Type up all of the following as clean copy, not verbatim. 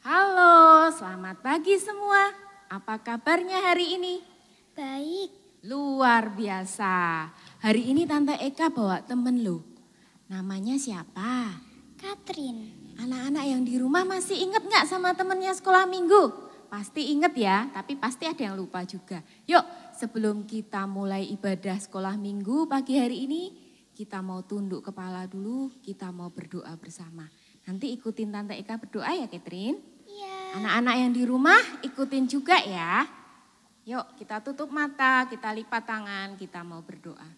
Halo, selamat pagi semua. Apa kabarnya hari ini? Baik. Luar biasa. Hari ini Tante Eka bawa temen loh. Namanya siapa? Katrin. Anak-anak yang di rumah masih inget gak sama temennya sekolah minggu? Pasti inget ya, tapi pasti ada yang lupa juga. Yuk, sebelum kita mulai ibadah sekolah minggu pagi hari ini, kita mau tunduk kepala dulu, kita mau berdoa bersama. Nanti ikutin Tante Eka berdoa ya, Catherine. Iya. Anak-anak yang di rumah ikutin juga ya. Yuk kita tutup mata, kita lipat tangan, kita mau berdoa.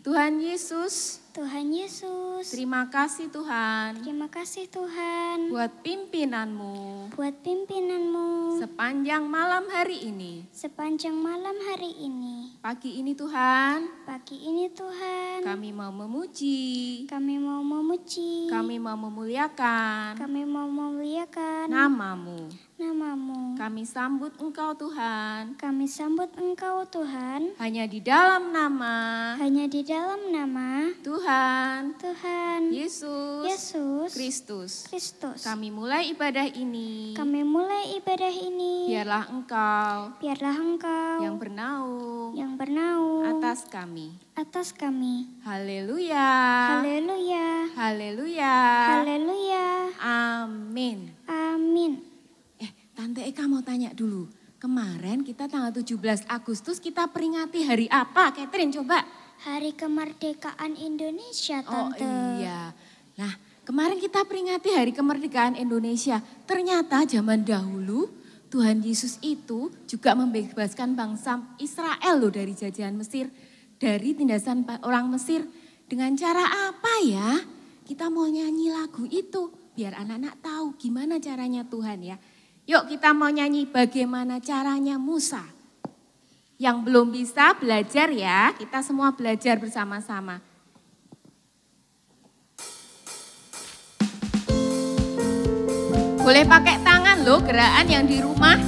Tuhan Yesus. Tuhan Yesus. Terima kasih Tuhan. Terima kasih Tuhan. Buat pimpinanmu. Buat pimpinanmu. Sepanjang malam hari ini. Sepanjang malam hari ini. Pagi ini Tuhan. Pagi ini Tuhan. Kami mau memuji. Kami mau memuji. Kami mau memuliakan. Kami mau memuliakan Namamu. Namamu. Kami sambut Engkau Tuhan. Kami sambut Engkau Tuhan. Hanya di dalam nama. Hanya di dalam nama Tuhan. Tuhan Yesus. Yesus Kristus. Kristus. Kami mulai ibadah ini. Kami mulai ibadah ini. Biarlah Engkau. Biarlah Engkau Yang bernaung. yang bernaung Atas kami. atas kami. Haleluya. Haleluya. Haleluya. Haleluya. Amin. Amin. Tante Eka mau tanya dulu. Kemarin kita tanggal 17 Agustus kita peringati hari apa? Catherine coba. Hari kemerdekaan Indonesia, Tante. Oh iya. Nah, kemarin kita peringati hari kemerdekaan Indonesia. Ternyata zaman dahulu Tuhan Yesus itu juga membebaskan bangsa Israel loh dari jajahan Mesir. Dari tindasan orang Mesir. Dengan cara apa ya? Kita mau nyanyi lagu itu. Biar anak-anak tahu gimana caranya Tuhan ya. Yuk kita mau nyanyi bagaimana caranya Musa. Yang belum bisa belajar ya, kita semua belajar bersama-sama. Boleh pakai tangan loh gerakan yang di rumah.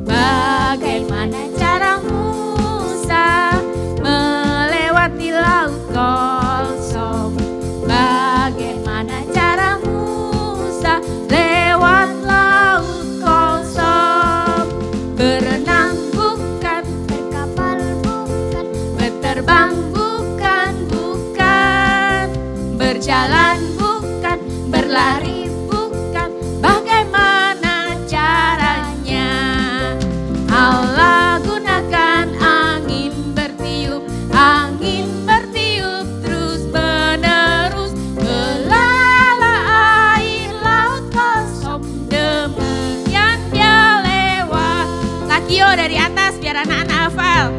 Bagaimana cara Musa melewati laut kosong? Bagaimana cara Musa lewat laut kosong? Berenang bukan, Berkapal bukan, berterbang bukan, bukan. Berjalan bukan, berlari bukan. Bagaimana caranya? Allah gunakan angin bertiup terus menerus. Belala air laut kosong, demikian dia lewat. Lagi yo dari atas biar anak-anak hafal.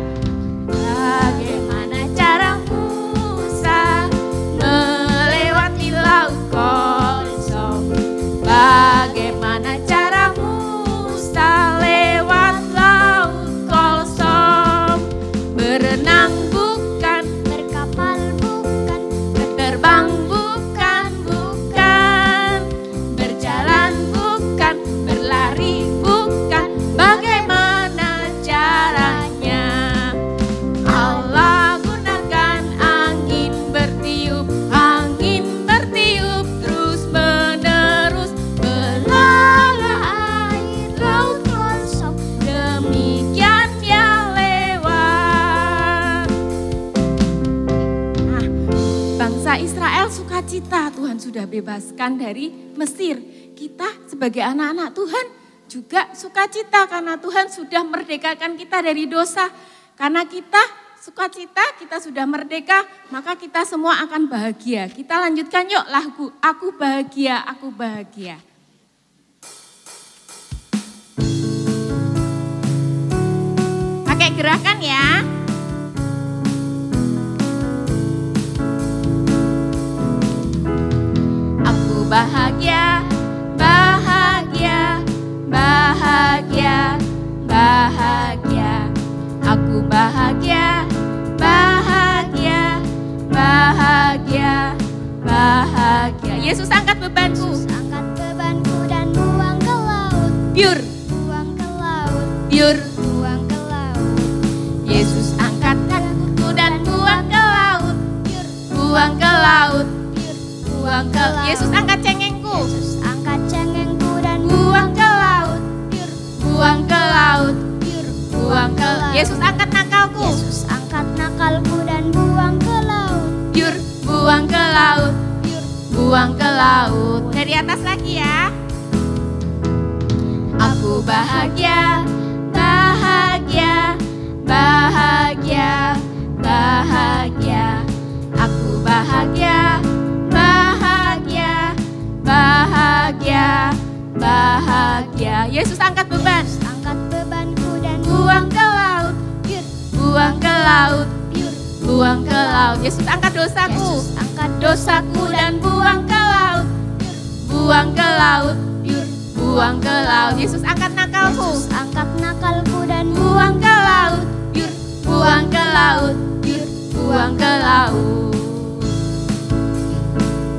Bagaimana cara Musa melewati laut kosong? Bagaimana cara Musa lewat laut kosong? Berenang bukan, berkapal bukan, berterbang bukan, bukan. Berjalan bukan, berlari bukan. Bagaimana caranya? Allah gunakan angin bertiup terus menerus. Belala air laut kosong, demikian dia lewat. Nah, bangsa Israel sukacita Tuhan sudah bebaskan dari Mesir. Kita sebagai anak-anak Tuhan juga sukacita karena Tuhan sudah merdekakan kita dari dosa. Karena kita sukacita, kita sudah merdeka, maka kita semua akan bahagia. Kita lanjutkan yuk lagu Aku Bahagia, Aku Bahagia. Pakai gerakan ya. Aku bahagia, bahagia, bahagia, bahagia. Aku bahagia, bahagia, bahagia, bahagia. Yesus angkat bebanku. Yesus angkat bebanku dan buang ke laut. Pure, Buang ke laut. pure. Buang ke laut. Yesus angkat bebanku dan buang ke laut. Pure. Buang ke laut. buang ke laut. Yesus angkat cengengku. Yesus angkat cengengku dan Buang ke laut. Biur, Buang ke laut. biur, Buang ke laut. Yesus angkat nakalku. Yesus angkat nakalku dan buang ke laut. Biur, buang ke laut. Biur, Buang ke laut. Dari atas lagi ya. Aku bahagia, bahagia, bahagia, bahagia. Aku bahagia, bahagia, bahagia, bahagia. Yesus angkat beban. angkat bebanku dan Buang ke laut, biur, buang ke laut, biur. buang ke laut. Yesus angkat dosaku. Yesus angkat Dosaku dan buang ke laut. Buang ke laut, buang ke laut. Yesus angkat nakalku. Yesus angkat nakalku dan Buang ke laut, buang ke laut, buang ke laut.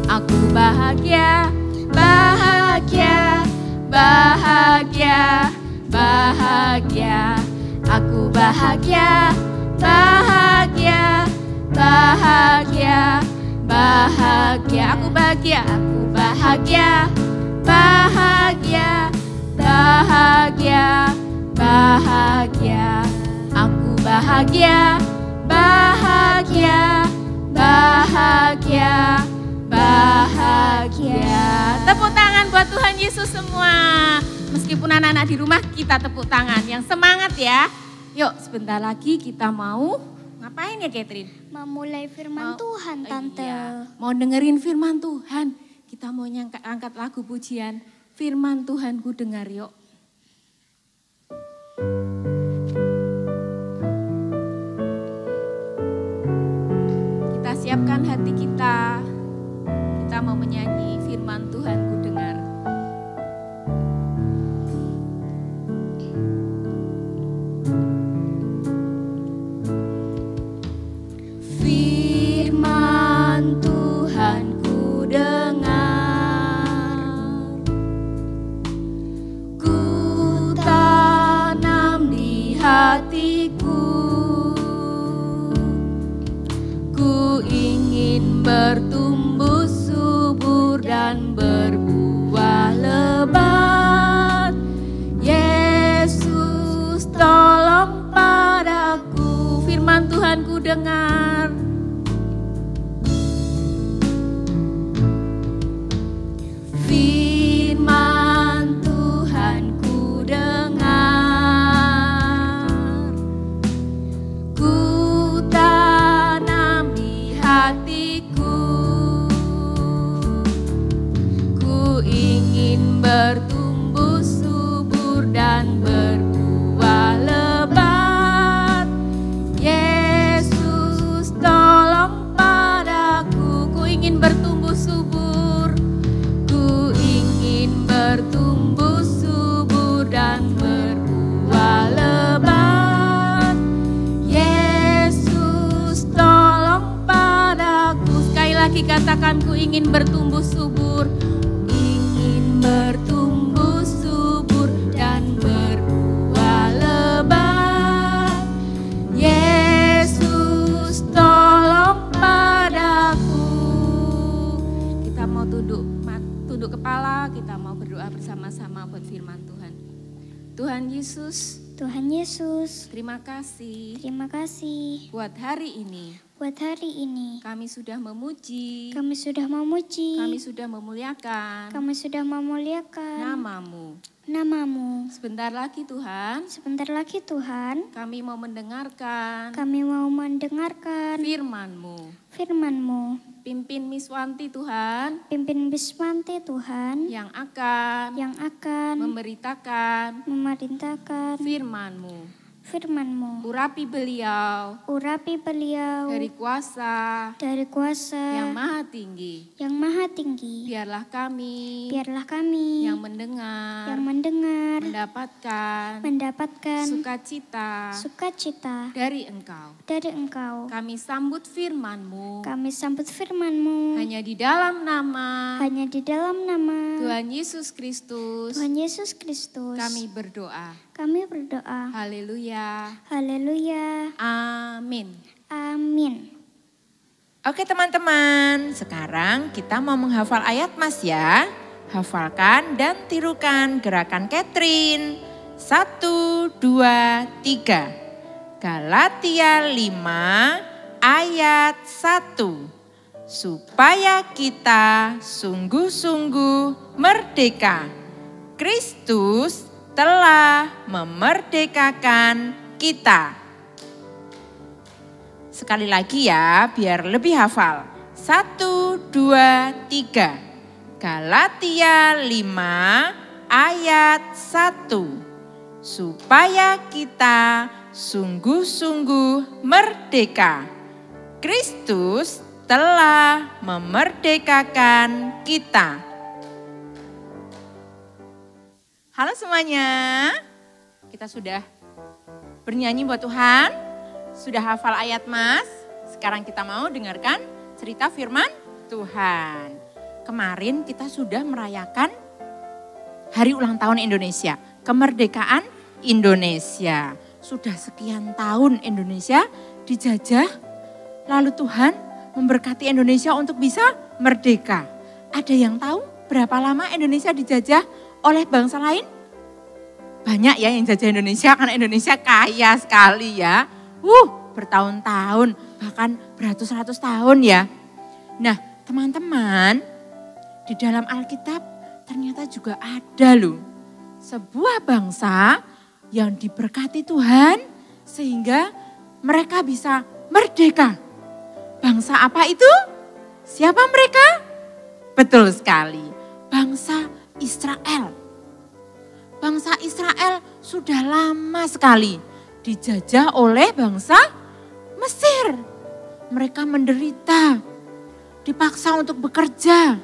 Aku bahagia, bahagia, bahagia, bahagia. Aku bahagia, bahagia, bahagia, bahagia. Aku bahagia, aku bahagia, bahagia, bahagia, bahagia. Aku bahagia, bahagia, bahagia, bahagia. Tepuk tangan buat Tuhan Yesus semua. Meskipun anak-anak di rumah, kita tepuk tangan. Yang semangat ya. Yuk sebentar lagi kita mau ngapain ya Catherine? memulai firman Tuhan, Tante. Iya. Mau dengerin firman Tuhan. Kita mau angkat lagu pujian. Firman Tuhan ku dengar yuk. Kita siapkan hati kita. Kita mau menyanyi firman Tuhan ku dengar. Firman Tuhan ku dengar, ku tanam di hatiku, ku ingin bertumbuh subur dan berbuah lebat. Yesus tolong padaku, firman Tuhan ku dengar. Firman Tuhan ku dengar, ku tanam di hatiku, ku ingin bertumbuh subur dan berbuah lebat. Yesus tolong padaku, ku ingin bertumbuh subur, ku ingin bertumbuh subur dan berbuah lebat. Yesus tolong padaku. Sekali lagi katakan, ku ingin bertumbuh subur, ingin bertumbuh subur dan berbuah lebat. Yesus tolong padaku. Kita mau tunduk kepala, kita mau berdoa bersama-sama buat firman Tuhan. Tuhan Yesus, Tuhan Yesus, terima kasih terima kasih buat hari ini. buat hari ini. Kami sudah memuji, Kami sudah memuji, kami sudah memuliakan kami sudah memuliakan namamu. namamu. Sebentar lagi Tuhan, Sebentar lagi Tuhan, kami mau mendengarkan kami mau mendengarkan firman-Mu. firman-Mu. Pimpin Miswanti Tuhan Pimpin Biswanti Tuhan yang akan yang akan memberitakan memerintahkan firman-Mu. firman-Mu. Urapi beliau Urapi beliau dari kuasa dari kuasa yang maha tinggi. yang maha tinggi. Biarlah kami Biarlah kami yang mendengar, yang mendengar mendapatkan sukacita dari Engkau. dari Engkau. Kami sambut firman-Mu Kami sambut firman-Mu hanya di dalam nama hanya di dalam nama Tuhan Yesus Kristus. Tuhan Yesus Kristus. Kami berdoa. Kami berdoa. Haleluya. Haleluya. Amin. Amin. Oke teman-teman, sekarang kita mau menghafal ayat Mas ya. Hafalkan dan tirukan gerakan Catherine. 1, 2, 3. Galatia 5 ayat 1. Supaya kita sungguh-sungguh merdeka. Kristus telah memerdekakan kita. Sekali lagi ya, biar lebih hafal. 1, 2, 3. Galatia 5 ayat 1. Supaya kita sungguh-sungguh merdeka. Kristus telah memerdekakan kita. Halo semuanya, kita sudah bernyanyi buat Tuhan. Sudah hafal ayat Mas, sekarang kita mau dengarkan cerita firman Tuhan. Kemarin kita sudah merayakan Hari Ulang Tahun Indonesia, kemerdekaan Indonesia. Sudah sekian tahun Indonesia dijajah, lalu Tuhan memberkati Indonesia untuk bisa merdeka. Ada yang tahu berapa lama Indonesia dijajah oleh bangsa lain? Banyak ya yang jajah Indonesia, karena Indonesia kaya sekali ya. Bertahun-tahun, bahkan beratus-ratus tahun ya. Nah teman-teman, di dalam Alkitab ternyata juga ada loh sebuah bangsa yang diberkati Tuhan sehingga mereka bisa merdeka. Bangsa apa itu? Siapa mereka? Betul sekali, bangsa Israel. Bangsa Israel sudah lama sekali dijajah oleh bangsa Mesir. Mereka menderita, dipaksa untuk bekerja,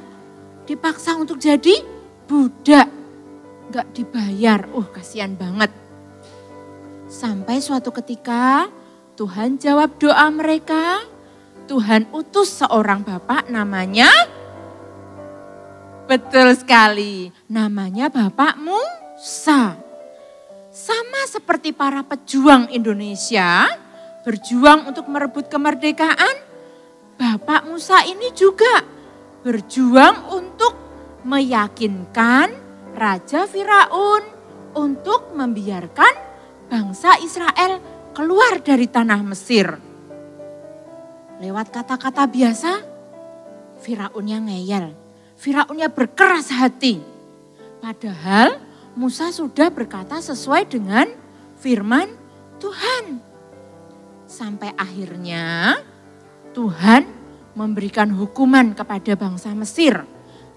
dipaksa untuk jadi budak, gak dibayar. Kasihan banget. Sampai suatu ketika Tuhan jawab doa mereka. Tuhan utus seorang bapak namanya, betul sekali, namanya Bapak Musa. Sama seperti para pejuang Indonesia berjuang untuk merebut kemerdekaan, Bapak Musa ini juga berjuang untuk meyakinkan Raja Firaun untuk membiarkan bangsa Israel keluar dari tanah Mesir. Lewat kata-kata biasa, Firaunnya ngeyel, Firaunnya berkeras hati. Padahal Musa sudah berkata sesuai dengan firman Tuhan. Sampai akhirnya Tuhan memberikan hukuman kepada bangsa Mesir.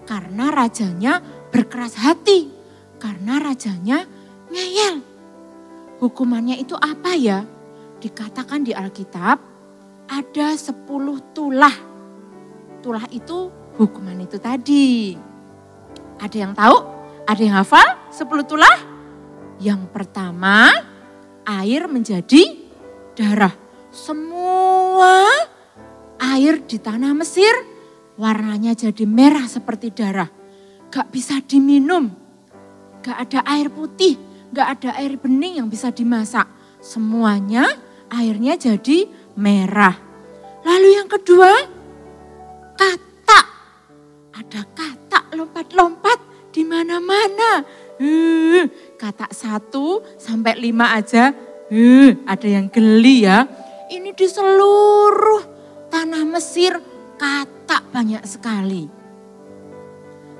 Karena rajanya berkeras hati. Karena rajanya ngeyel. Hukumannya itu apa ya? Dikatakan di Alkitab ada 10 tulah. Tulah itu hukuman itu tadi. Ada yang tahu? Ada yang hafal 10 tulah? Yang pertama, air menjadi darah. Semua air di tanah Mesir warnanya jadi merah seperti darah. Gak bisa diminum, gak ada air putih, gak ada air bening yang bisa dimasak. Semuanya airnya jadi merah. Lalu yang kedua, katak. Ada katak lompat-lompat di mana-mana. Katak 1 sampai 5 aja. Ada yang geli ya. Ini di seluruh tanah Mesir katak banyak sekali.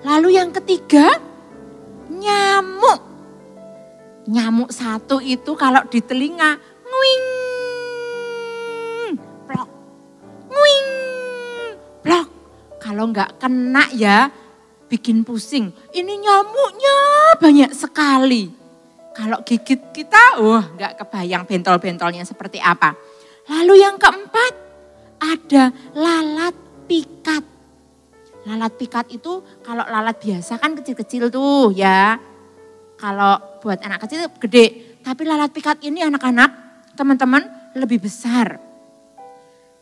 Lalu yang ketiga, nyamuk. Nyamuk 1 itu kalau di telinga nguing, plok, nguing, plok. Kalau nggak kena ya bikin pusing. Ini nyamuknya banyak sekali. Kalau gigit kita, nggak kebayang bentol-bentolnya seperti apa. Lalu yang keempat, ada lalat pikat. Lalat pikat itu kalau lalat biasa kan kecil-kecil tuh ya. Kalau buat anak kecil gede. Tapi lalat pikat ini anak-anak, teman-teman lebih besar.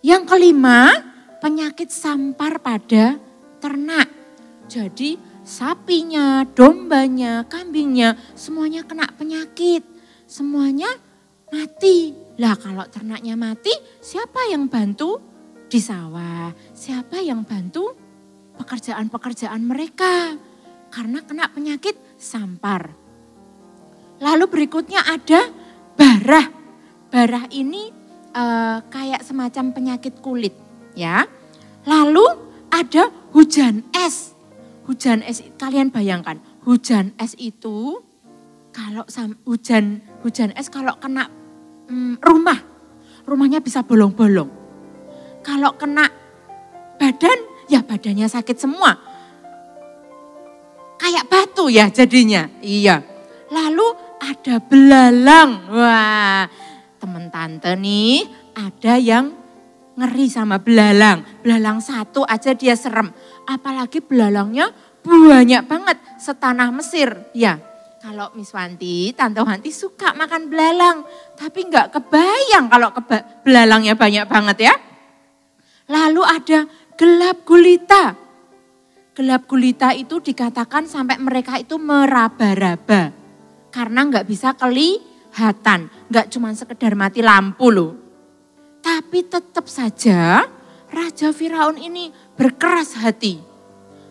Yang kelima, penyakit sampar pada ternak. Jadi sapinya, dombanya, kambingnya semuanya kena penyakit. Semuanya mati. Lah kalau ternaknya mati, siapa yang bantu? di sawah. Siapa yang bantu pekerjaan-pekerjaan mereka? Karena kena penyakit sampar. Lalu berikutnya ada barah. Barah ini kayak semacam penyakit kulit ya. Lalu ada hujan es. Hujan es, kalian bayangkan, hujan es itu kalau hujan es kalau kena rumahnya bisa bolong-bolong. Kalau kena badan, ya badannya sakit semua. Kayak batu ya jadinya. Iya. Lalu ada belalang. Wah, teman tante nih ada yang ngeri sama belalang. Belalang satu aja dia serem. Apalagi belalangnya banyak banget setanah Mesir. Ya, kalau Miss Wanti, Tante Wanti suka makan belalang. Tapi nggak kebayang kalau belalangnya banyak banget ya. Lalu ada gelap gulita. Gelap gulita itu dikatakan sampai mereka itu meraba-raba. Karena nggak bisa kelihatan. Nggak cuma sekedar mati lampu loh. Tapi tetap saja Raja Firaun ini berkeras hati.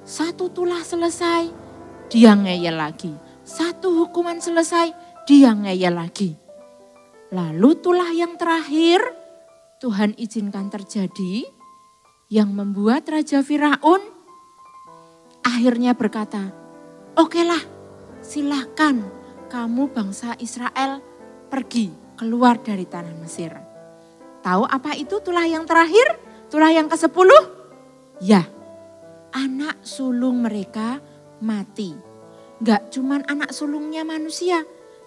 Satu tulah selesai, dia ngeyel lagi. Satu hukuman selesai, dia ngeyel lagi. Lalu tulah yang terakhir, Tuhan izinkan terjadi, yang membuat Raja Firaun akhirnya berkata, okelah, silahkan kamu bangsa Israel pergi keluar dari tanah Mesir. Tahu apa itu tulah yang terakhir? Tulah yang ke-10? Ya, anak sulung mereka mati. Gak cuman anak sulungnya manusia,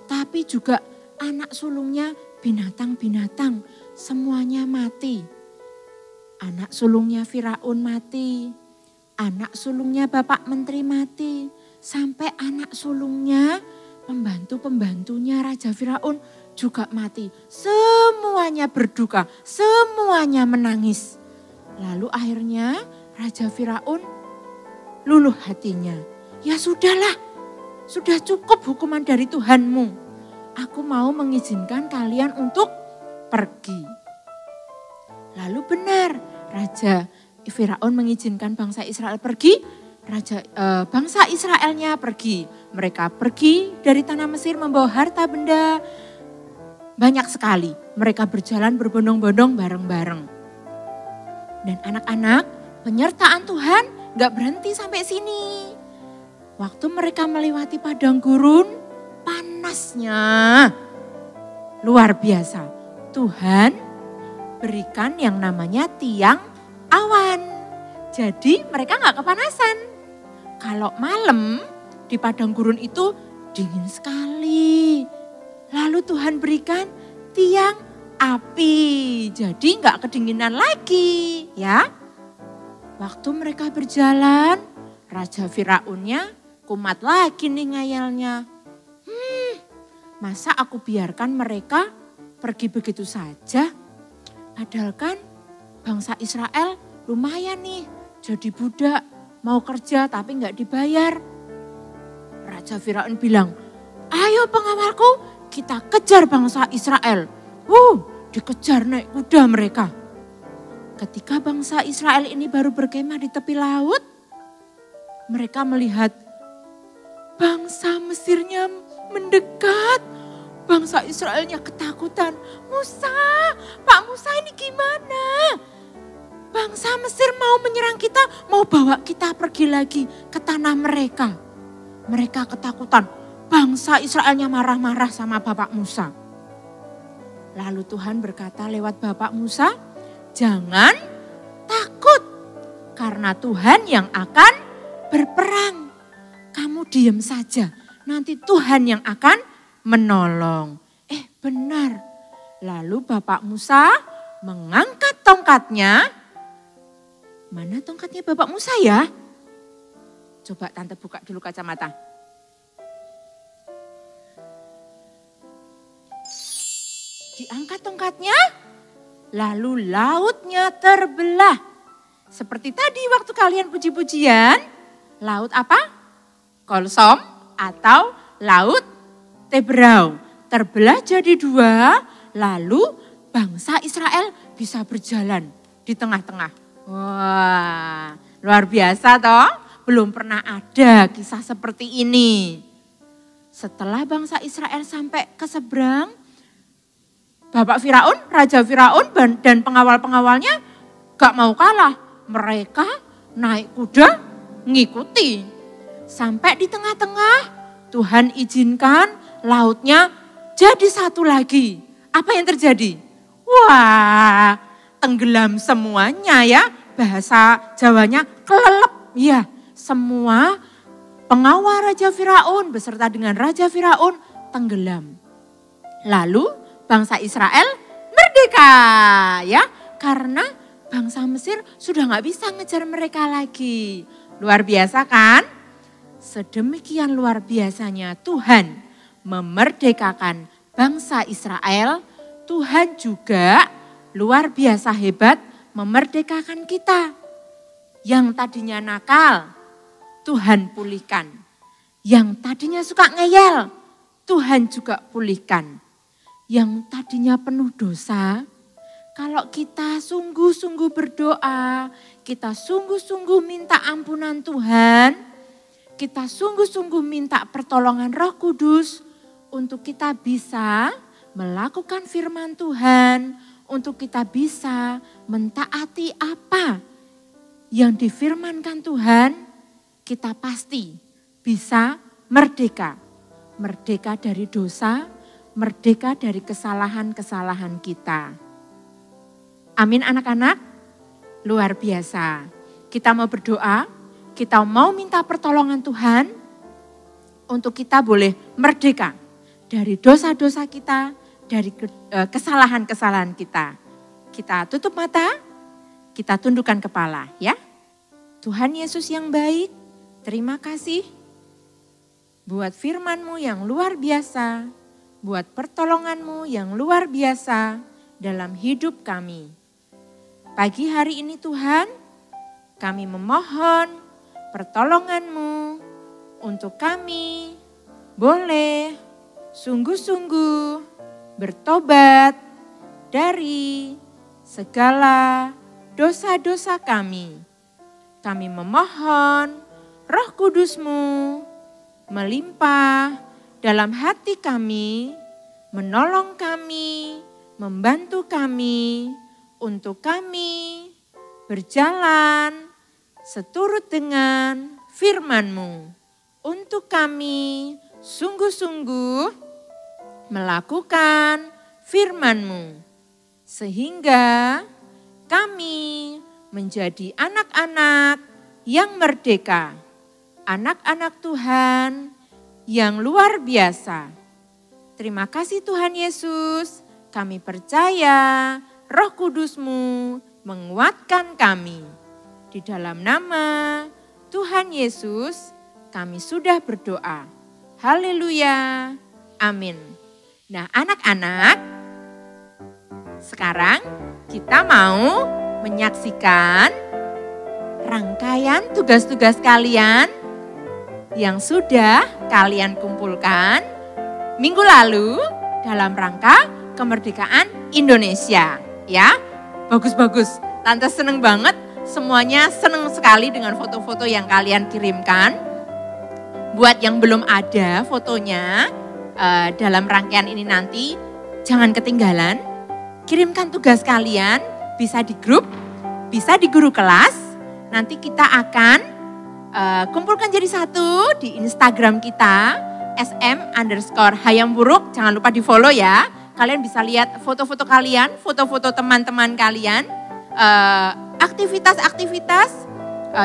tapi juga anak sulungnya binatang-binatang. Semuanya mati. Anak sulungnya Firaun mati. Anak sulungnya bapak menteri mati. Sampai anak sulungnya pembantu-pembantunya Raja Firaun juga mati. Semuanya berduka, semuanya menangis. Lalu akhirnya Raja Firaun luluh hatinya. Ya sudahlah, sudah cukup hukuman dari Tuhanmu. Aku mau mengizinkan kalian untuk pergi. Lalu benar, Raja Firaun mengizinkan bangsa Israel pergi. Bangsa Israelnya pergi. Mereka pergi dari tanah Mesir membawa harta benda. Banyak sekali. Mereka berjalan berbondong-bondong bareng-bareng. Dan anak-anak, penyertaan Tuhan gak berhenti sampai sini. Waktu mereka melewati padang gurun, panasnya luar biasa. Tuhan berikan yang namanya tiang awan. Jadi mereka gak kepanasan. Kalau malam di padang gurun itu dingin sekali. Lalu Tuhan berikan tiang api. Jadi gak kedinginan lagi ya. Waktu mereka berjalan, Raja Firaunnya kumat lagi nih ngayalnya. Masa aku biarkan mereka pergi begitu saja? Padahal kan bangsa Israel lumayan nih jadi budak. Mau kerja tapi gak dibayar. Raja Firaun bilang, ayo pengawalku kita kejar bangsa Israel. Dikejar naik kuda mereka. Ketika bangsa Israel ini baru berkemah di tepi laut, mereka melihat bangsa Mesirnya mendekat. Bangsa Israelnya ketakutan. Musa, Pak Musa ini gimana? Bangsa Mesir mau menyerang kita, mau bawa kita pergi lagi ke tanah mereka. Mereka ketakutan. Bangsa Israelnya marah-marah sama Bapak Musa. Lalu Tuhan berkata lewat Bapak Musa, jangan takut karena Tuhan yang akan berperang. Kamu diam saja, nanti Tuhan yang akan menolong. Benar. Lalu Bapak Musa mengangkat tongkatnya. Mana tongkatnya Bapak Musa ya? Coba Tante buka dulu kacamata. Diangkat tongkatnya, lalu lautnya terbelah. Seperti tadi waktu kalian puji-pujian, laut apa? Kolsom atau laut Tebrau. Terbelah jadi dua, lalu bangsa Israel bisa berjalan di tengah-tengah. Wah, luar biasa toh. Belum pernah ada kisah seperti ini. Setelah bangsa Israel sampai ke seberang, Bapak Firaun, Raja Firaun dan pengawal-pengawalnya gak mau kalah. Mereka naik kuda ngikuti. Sampai di tengah-tengah Tuhan izinkan lautnya jadi satu lagi. Apa yang terjadi? Wah, tenggelam semuanya ya. Bahasa Jawanya kelelep. Ya, semua pengawal Raja Firaun beserta dengan Raja Firaun tenggelam. Lalu bangsa Israel merdeka ya. Karena bangsa Mesir sudah gak bisa ngejar mereka lagi. Luar biasa kan? Sedemikian luar biasanya Tuhan memerdekakan bangsa Israel. Tuhan juga luar biasa hebat memerdekakan kita. Yang tadinya nakal, Tuhan pulihkan. Yang tadinya suka ngeyel, Tuhan juga pulihkan. Yang tadinya penuh dosa, kalau kita sungguh-sungguh berdoa, kita sungguh-sungguh minta ampunan Tuhan, kita sungguh-sungguh minta pertolongan Roh Kudus untuk kita bisa melakukan firman Tuhan, untuk kita bisa mentaati apa yang difirmankan Tuhan, kita pasti bisa merdeka. Merdeka dari dosa, merdeka dari kesalahan-kesalahan kita. Amin anak-anak, luar biasa. Kita mau berdoa, kita mau minta pertolongan Tuhan untuk kita boleh merdeka dari dosa-dosa kita, dari kesalahan-kesalahan kita. Kita tutup mata, kita tundukkan kepala ya. Tuhan Yesus yang baik, terima kasih buat firman-Mu yang luar biasa, buat pertolongan-Mu yang luar biasa dalam hidup kami. Pagi hari ini Tuhan, kami memohon pertolongan-Mu untuk kami boleh sungguh-sungguh bertobat dari segala dosa-dosa kami. Kami memohon Roh Kudus-Mu melimpah dalam hati kami, menolong kami, membantu kami, untuk kami berjalan seturut dengan firman-Mu. Untuk kami sungguh-sungguh melakukan firman-Mu. Sehingga kami menjadi anak-anak yang merdeka. Anak-anak Tuhan yang luar biasa. Terima kasih Tuhan Yesus, kami percaya Roh Kudus-Mu menguatkan kami. Di dalam nama Tuhan Yesus kami sudah berdoa. Haleluya. Amin. Nah anak-anak, sekarang kita mau menyaksikan rangkaian tugas-tugas kalian yang sudah kalian kumpulkan minggu lalu dalam rangka kemerdekaan Indonesia. Ya, bagus-bagus. Tante seneng banget, semuanya seneng sekali dengan foto-foto yang kalian kirimkan. Buat yang belum ada fotonya dalam rangkaian ini nanti, jangan ketinggalan. Kirimkan tugas kalian, bisa di grup, bisa di guru kelas. Nanti kita akan kumpulkan jadi satu di Instagram kita, SM_Hayamburuk. Jangan lupa di follow ya. Kalian bisa lihat foto-foto kalian, foto-foto teman-teman kalian, aktivitas-aktivitas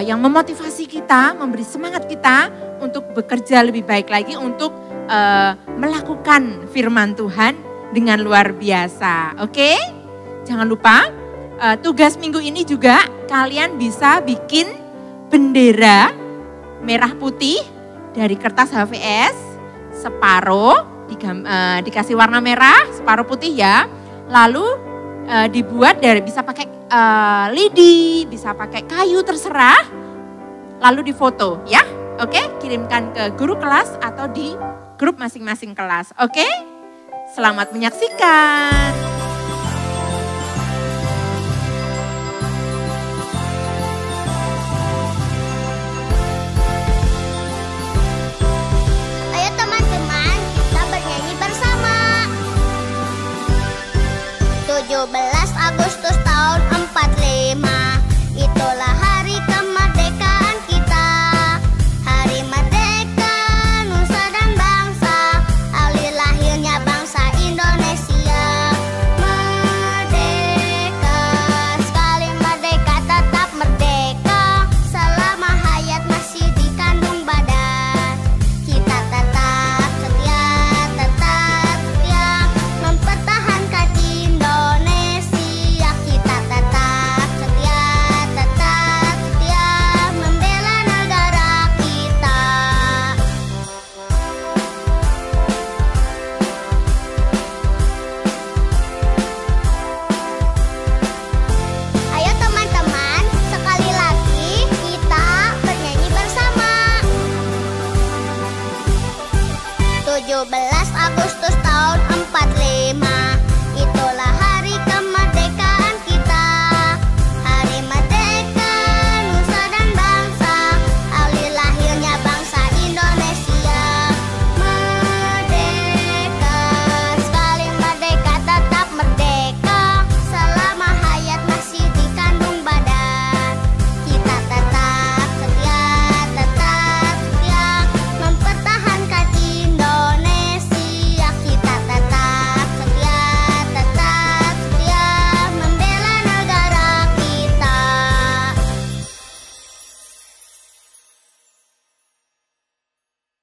yang memotivasi kita, memberi semangat kita untuk bekerja lebih baik lagi, untuk melakukan firman Tuhan dengan luar biasa. Oke? Jangan lupa tugas minggu ini juga kalian bisa bikin bendera merah putih dari kertas HVS separuh. Dikasih warna merah, separuh putih ya. Lalu dibuat dari bisa pakai lidi, bisa pakai kayu terserah. Lalu difoto ya. Oke, kirimkan ke guru kelas atau di grup masing-masing kelas. Oke? Selamat menyaksikan. Agustus tahun 45, itulah hari kemerdekaan kita. Hari merdeka nusa dan bangsa, hari lahirnya bangsa Indonesia. Merdeka, sekali merdeka tetap merdeka, selama hayat masih dikandung badan. Kita tetap setia mempertahankan Indonesia. Kita tetap setia membela negara kita. Ayo teman-teman, sekali lagi kita bernyanyi bersama. 17 Agustus tahun 45,